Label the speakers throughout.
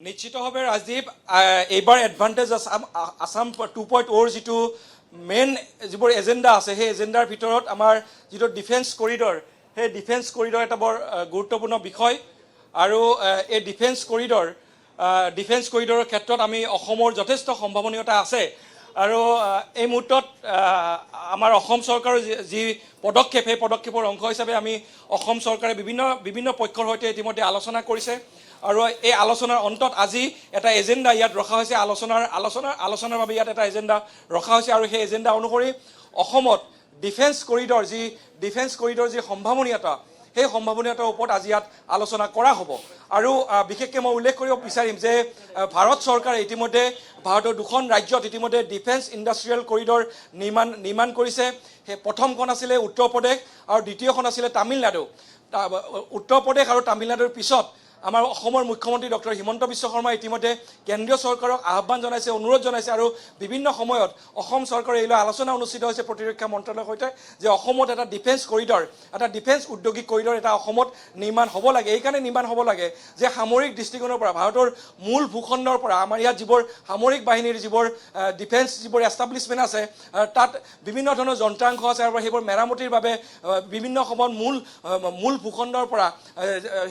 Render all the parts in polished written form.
Speaker 1: নিশ্চিতভাৱে ৰাজদীপ এইবাৰ এডভান্টেজ আসাম 2.0 যিটো মেইন যিবোৰ এজেণ্ডা আছে সেই এজেণ্ডাৰ ভিতৰত আমাৰ যিটো ডিফেন্স কৰিডৰ সেই ডিফেন্স কৰিডৰ এটা বৰ গুৰুত্বপূৰ্ণ বিষয় আৰু এই ডিফেন্স কৰিডৰৰ ক্ষেত্ৰত আমি অসমৰ যথেষ্ট সম্ভাৱনীয়তা আছে আৰু এই মুহূৰ্তত আমাৰ অসম চৰকাৰৰ যি পদক্ষেপ সেই পদক্ষেপৰ অংশ হিচাপে আমি অসম চৰকাৰে বিভিন্ন পক্ষৰ সৈতে ইতিমধ্যে আলোচনা কৰিছে আৰু এই আলোচনাৰ অন্তত আজি এটা এজেণ্ডা ইয়াত ৰখা হৈছে আলোচনাৰ বাবে ইয়াত এটা এজেণ্ডা ৰখা হৈছে আৰু সেই এজেণ্ডা অনুসৰি অসমত ডিফেন্স কৰিডৰ যি সম্ভাৱনীয়তা সেই সম্ভাৱনীয়তাৰ ওপৰত আজি ইয়াত আলোচনা কৰা হ'ব আৰু বিশেষকৈ মই উল্লেখ কৰিব বিচাৰিম যে ভাৰত চৰকাৰে ইতিমধ্যে ভাৰতৰ দুখন ৰাজ্যত ইতিমধ্যে ডিফেন্স ইণ্ডাষ্ট্ৰিয়েল কৰিডৰ নিৰ্মাণ কৰিছে সেই প্ৰথমখন আছিলে উত্তৰ প্ৰদেশ আৰু দ্বিতীয়খন আছিলে তামিলনাডু উত্তৰ প্ৰদেশ আৰু তামিলনাডুৰ পিছত আমাৰ অসমৰ মুখ্যমন্ত্ৰী ডক্টৰ হিমন্ত বিশ্ব শৰ্মাই ইতিমধ্যে কেন্দ্ৰীয় চৰকাৰক আহ্বান জনাইছে অনুৰোধ জনাইছে আৰু বিভিন্ন সময়ত অসম চৰকাৰে এই লৈ আলোচনা অনুষ্ঠিত হৈছে প্ৰতিৰক্ষা মন্ত্ৰালয়ৰ সৈতে যে অসমত এটা ডিফেন্স উদ্যোগিক কৰিডৰ এটা অসমত নিৰ্মাণ হ'ব লাগে এইকাৰণে নিৰ্মাণ হ'ব লাগে যে সামৰিক দৃষ্টিকোণৰ পৰা ভাৰতৰ মূল ভূখণ্ডৰ পৰা আমাৰ ইয়াত যিবোৰ সামৰিক বাহিনীৰ যিবোৰ ডিফেন্স যিবোৰ এষ্টাব্লিছমেণ্ট আছে তাত বিভিন্ন ধৰণৰ যন্ত্ৰাংশ আছে আৰু সেইবোৰ মেৰামতিৰ বাবে বিভিন্ন সময়ত মূল ভূখণ্ডৰ পৰা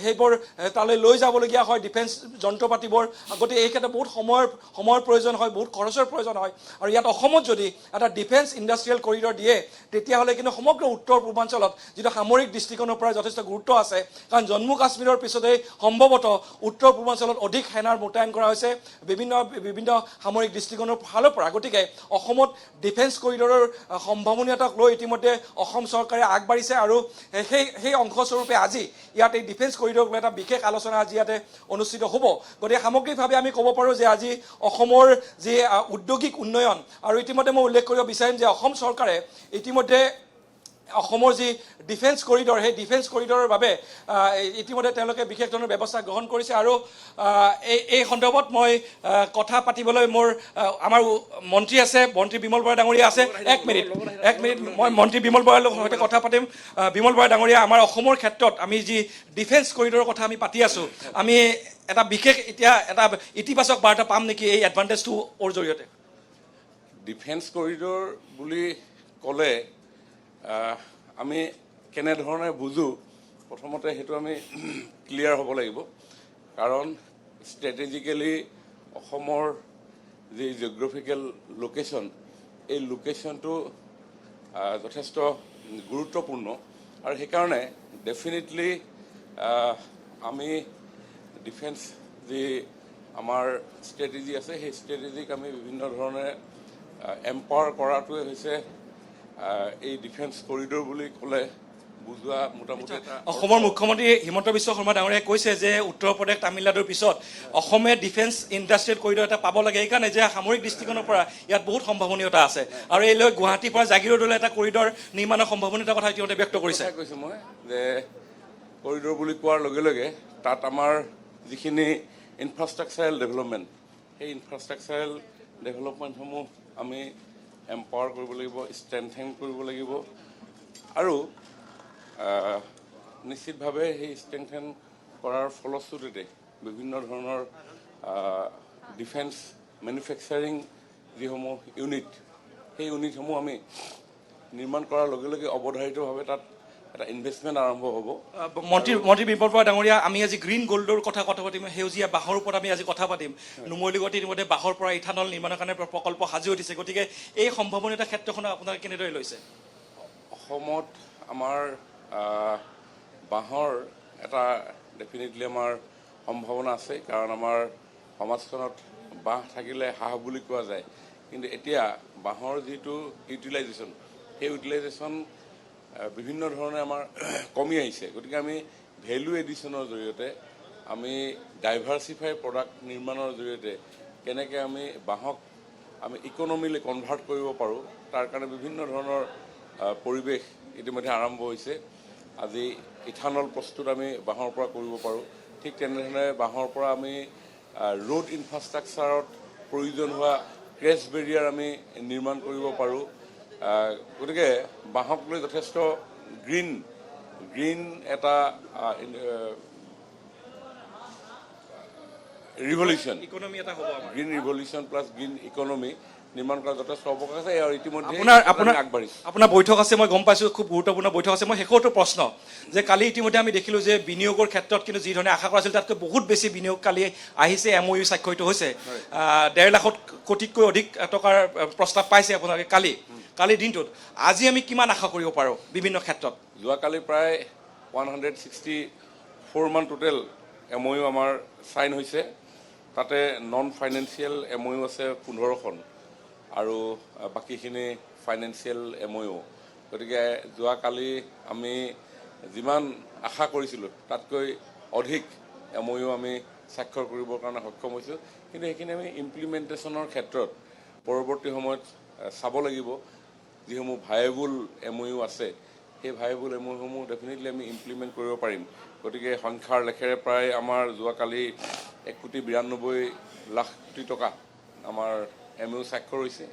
Speaker 1: সেইবোৰ তালৈ লৈ যাবলগীয়া হয় ডিফেন্স যন্ত্ৰপাতিবোৰ গতিকে এই ক্ষেত্ৰত বহুত সময়ৰ প্ৰয়োজন হয় বহুত খৰচৰ প্ৰয়োজন হয় আৰু ইয়াত অসমত যদি এটা ডিফেন্স ইণ্ডাষ্ট্ৰিয়েল কৰিডৰ দিয়ে তেতিয়াহ'লে কিন্তু সমগ্ৰ উত্তৰ পূৰ্বাঞ্চলত যিটো সামৰিক দৃষ্টিকোণৰ পৰা যথেষ্ট গুৰুত্ব আছে কাৰণ জম্মু কাশ্মীৰৰ পিছতেই সম্ভৱতঃ উত্তৰ পূৰ্বাঞ্চলত অধিক সেনাৰ মোতায়েন কৰা হৈছে বিভিন্ন সামৰিক দৃষ্টিকোণৰ ফালৰ পৰা গতিকে অসমত ডিফেন্স কৰিডৰৰ সম্ভাৱনীয়তাক লৈ ইতিমধ্যে অসম চৰকাৰে আগবাঢ়িছে আৰু সেই অংশস্বৰূপে আজি ইয়াত এই ডিফেন্স কৰিডৰক লৈ এটা বিশেষ আলোচনা আজি ইয়াতে অনুষ্ঠিত হ'ব গতিকে সামগ্ৰিকভাৱে আমি ক'ব পাৰোঁ যে আজি অসমৰ যি উদ্যোগিক উন্নয়ন আৰু ইতিমধ্যে মই উল্লেখ কৰিব বিচাৰিম যে অসম চৰকাৰে ইতিমধ্যে অসমৰ যি ডিফেন্স কৰিডৰ সেই ডিফেন্স কৰিডৰৰ বাবে ইতিমধ্যে তেওঁলোকে বিশেষ ধৰণৰ ব্যৱস্থা গ্ৰহণ কৰিছে আৰু এই সন্দৰ্ভত মই কথা পাতিবলৈ আমাৰ মন্ত্ৰী আছে মন্ত্ৰী বিমল বৰা ডাঙৰীয়া আছে এক মিনিট মই মন্ত্ৰী বিমল বৰাৰ সৈতে কথা পাতিম বিমল বৰা ডাঙৰীয়া আমাৰ অসমৰ ক্ষেত্ৰত আমি যি ডিফেন্স কৰিডৰৰ কথা আমি পাতি আছোঁ আমি এটা বিশেষ এতিয়া এটা ইতিবাচক বাৰ্তা পাম নেকি এই এডভান্টেজটোৰ জৰিয়তে
Speaker 2: ডিফেন্স কৰিডৰ বুলি ক'লে আমি কেনেধৰণে বুজোঁ প্ৰথমতে সেইটো আমি ক্লিয়াৰ হ'ব লাগিব কাৰণ ষ্ট্ৰেটেজিকেলি অসমৰ যি জিঅ'গ্ৰাফিকেল লোকেশ্যন এই লোকেশ্যনটো যথেষ্ট গুৰুত্বপূৰ্ণ আৰু সেইকাৰণে ডেফিনেটলি আমি ডিফেন্স যি আমাৰ ষ্ট্ৰেটেজি আছে সেই ষ্ট্ৰেটেজিক আমি বিভিন্ন ধৰণে এম্পাৱাৰ কৰাটোৱে হৈছে এই ডিফেন্স কৰিডৰ বুলি ক'লে বুজোৱা মোটামুটি
Speaker 1: অসমৰ মুখ্যমন্ত্ৰী হিমন্ত বিশ্ব শৰ্মা ডাঙৰীয়াই কৈছে যে উত্তৰ প্ৰদেশ তামিলনাডুৰ পিছত অসমে ডিফেন্স ইণ্ডাষ্ট্ৰিয়েল কৰিডৰ এটা পাব লাগে এইকাৰণে যে সামৰিক দৃষ্টিকোণৰ পৰা ইয়াত বহুত সম্ভাৱনীয়তা আছে আৰু এই লৈ গুৱাহাটীৰ পৰা জাগিৰোডলৈ এটা কৰিডৰ নিৰ্মাণৰ সম্ভাৱনীয়তাৰ কথা ইতিমধ্যে ব্যক্ত কৰিছে
Speaker 2: কৈছোঁ মই যে কৰিডৰ বুলি কোৱাৰ লগে লগে তাত আমাৰ যিখিনি ইনফ্ৰাষ্ট্ৰাকচাৰেল ডেভেলপমেণ্ট সেই ইনফ্ৰাষ্ট্ৰাকচাৰেল ডেভেলপমেণ্টসমূহ আমি এম্পাৱাৰ কৰিব লাগিব ষ্ট্ৰেংথেন কৰিব লাগিব আৰু নিশ্চিতভাৱে সেই ষ্ট্ৰেংথেন কৰাৰ ফলশ্ৰুতিতে বিভিন্ন ধৰণৰ ডিফেন্স মেনুফেকচাৰিং যিসমূহ ইউনিট সেই ইউনিটসমূহ আমি নিৰ্মাণ কৰাৰ লগে লগে অৱধাৰিতভাৱে তাত এটা ইনভেষ্টমেণ্ট আৰম্ভ হ'ব
Speaker 1: মন্ত্ৰী বিমল বৰা ডাঙৰীয়া আমি আজি গ্ৰীণ গল্ডৰ কথা পাতিম সেউজীয়া বাঁহৰ ওপৰত আমি আজি কথা পাতিম নুমলীগড়ত ইতিমধ্যে বাঁহৰ পৰা ইথানল নিৰ্মাণৰ কাৰণে প্ৰকল্প সাজি উঠিছে গতিকে এই সম্ভাৱনীয়তা ক্ষেত্ৰখনক আপোনালোকে কেনেদৰে লৈছে
Speaker 2: অসমত আমাৰ বাঁহৰ এটা ডেফিনেটলি আমাৰ সম্ভাৱনা আছে কাৰণ আমাৰ সমাজখনত বাঁহ থাকিলে হাঁহ বুলি কোৱা যায় কিন্তু এতিয়া বাঁহৰ যিটো ইউটিলাইজেশ্যন সেই ইউটিলাইজেশ্যন বিভিন্ন ধৰণে আমাৰ কমি আহিছে গতিকে আমি ভেলু এডিশ্যনৰ জৰিয়তে আমি ডাইভাৰ্চিফাই প্ৰডাক্ট নিৰ্মাণৰ জৰিয়তে কেনেকৈ আমি বাঁহক আমি ইকনমিলৈ কনভাৰ্ট কৰিব পাৰোঁ তাৰ কাৰণে বিভিন্ন ধৰণৰ পৰিৱেশ ইতিমধ্যে আৰম্ভ হৈছে আজি ইথানল প্ৰস্তুত আমি বাঁহৰ পৰা কৰিব পাৰোঁ ঠিক তেনেধৰণে বাঁহৰ পৰা আমি ৰোড ইনফ্ৰাষ্ট্ৰাকচাৰত প্ৰয়োজন হোৱা ক্ৰেছ বেৰিয়াৰ আমি নিৰ্মাণ কৰিব পাৰোঁ গতিকে বাঁহক লৈ যথেষ্ট গ্ৰীণ এটা ৰিভলিউশ্যন
Speaker 1: ইকনমি এটা হ'ব আমাৰ
Speaker 2: green revolution plus green economy নিৰ্মাণ কৰা যথেষ্ট অৱকাশ আছে আৰু ইতিমধ্যে
Speaker 1: আপোনাৰ
Speaker 2: আগবাঢ়িছে
Speaker 1: আপোনাৰ বৈঠক আছে মই গম পাইছোঁ খুব গুৰুত্বপূৰ্ণ বৈঠক আছে মই শেষৰটো প্ৰশ্ন যে কালি ইতিমধ্যে আমি দেখিলোঁ যে বিনিয়োগৰ ক্ষেত্ৰত কিন্তু যি ধৰণে আশা কৰা আছিল তাতকৈ বহুত বেছি বিনিয়োগ কালি আহিছে MOU স্বাক্ষৰিত হৈছে 1.5 লাখ কোটিতকৈ অধিক টকাৰ প্ৰস্তাৱ পাইছে আপোনালোকে কালিৰ দিনটোত আজি আমি কিমান আশা কৰিব পাৰোঁ বিভিন্ন ক্ষেত্ৰত
Speaker 2: যোৱাকালি প্ৰায় 164 মান টোটেল MOU আমাৰ চাইন হৈছে তাতে নন ফাইনেন্সিয়েল MOU আছে 15খন আৰু বাকীখিনি ফাইনেন্সিয়েল MOU গতিকে যোৱাকালি আমি যিমান আশা কৰিছিলোঁ তাতকৈ অধিক MOU আমি স্বাক্ষৰ কৰিবৰ কাৰণে সক্ষম হৈছোঁ কিন্তু সেইখিনি আমি ইমপ্লিমেণ্টেশ্যনৰ ক্ষেত্ৰত পৰৱৰ্তী সময়ত চাব লাগিব যিসমূহ ভায়েবল MOU আছে সেই ভায়েবল MOUসমূহ ডেফিনেটলি আমি ইমপ্লিমেণ্ট কৰিব পাৰিম গতিকে সংখ্যাৰ লেখেৰে প্ৰায় আমাৰ যোৱাকালি 1,92 লাখ কোটি টকা আমাৰ MOU স্বাক্ষৰ হৈছে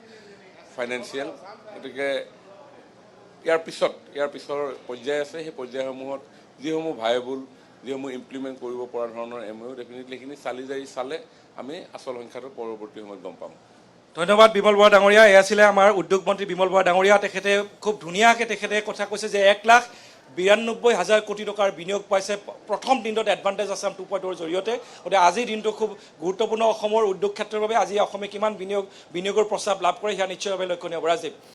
Speaker 2: ফাইনেন্সিয়েল গতিকে ইয়াৰ পিছৰ পৰ্যায় আছে সেই পৰ্যায়সমূহত যিসমূহ ভায়েবল যিসমূহ ইমপ্লিমেণ্ট কৰিব পৰা ধৰণৰ MOU ডেফিনেটলি এইখিনি চালে আমি আচল সংখ্যাটো পৰৱৰ্তী সময়ত গম পাম
Speaker 1: ধন্যবাদ বিমল বৰা ডাঙৰীয়া এয়া আছিলে আমাৰ উদ্যোগ মন্ত্ৰী বিমল বৰা ডাঙৰীয়া তেখেতে খুব ধুনীয়াকৈ তেখেতে কথা কৈছে যে 1,92,000 কোটি টকাৰ বিনিয়োগ পাইছে প্ৰথম দিনটোত এডভান্টেজ আছাম 2.0 জৰিয়তে গতিকে আজিৰ দিনটো খুব গুৰুত্বপূৰ্ণ অসমৰ উদ্যোগ ক্ষেত্ৰৰ বাবে আজি অসমে কিমান বিনিয়োগৰ প্ৰস্তাৱ লাভ কৰে সেয়া নিশ্চয়ভাৱে লক্ষণীয় ৰাজীৱ